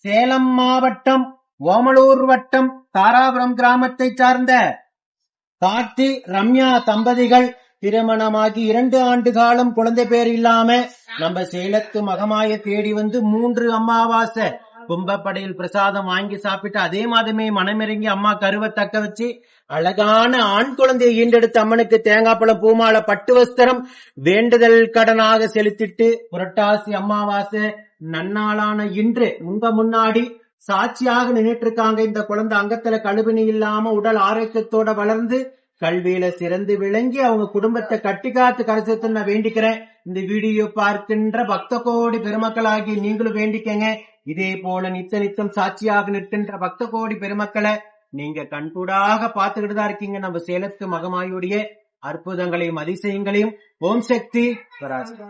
சேலம் மாவட்டம் ஓமலூர் வட்டம் தாராபுரம் கிராமத்தை சார்ந்த கார்த்தி ரம்யா தம்பதிகள் திருமணமாகி 2 ஆண்டு காலம் குழந்தை பேர் இல்லாம நம்ம சேலத்து மகமாய தேடி வந்து 3 அமாவாசை கும்பப்படையில் பிரசாதம் வாங்கி சாப்பிட்டு அதே மாதமே மனமிறங்கி அம்மா கருவை தக்க வச்சு அழகான ஆண் குழந்தையை ஈண்டெடுத்து அம்மனுக்கு தேங்காய் பழம் பூமாலை பட்டு வஸ்திரம் வேண்டுதல் கடனாக செலுத்திட்டு புரட்டாசி அமாவாசை நன்னாளான இன்று உங்க முன்னாடி சாட்சியாக நின்றுட்டு இருக்காங்க. இந்த குழந்தை அங்கத்துல கழுவினி இல்லாம உடல் ஆரோக்கியத்தோட வளர்ந்து கல்வியில சிறந்து விளங்கி அவங்க குடும்பத்தை கட்டி காத்து கரைசத்து நான் வேண்டிக்கிறேன். இந்த வீடியோ பார்க்கின்ற பக்த கோடி பெருமக்களாகி நீங்களும் வேண்டிக்கங்க. இதே போல நித்தம் சாட்சியாக நிற்கின்ற பக்த கோடி பெருமக்களை நீங்க கண்கூடாக பார்த்துக்கிட்டு தான் இருக்கீங்க. நம்ம சேலத்து மகமாயுடைய அற்புதங்களையும் அதிசயங்களையும் ஓம் சக்தி பராசக்தி.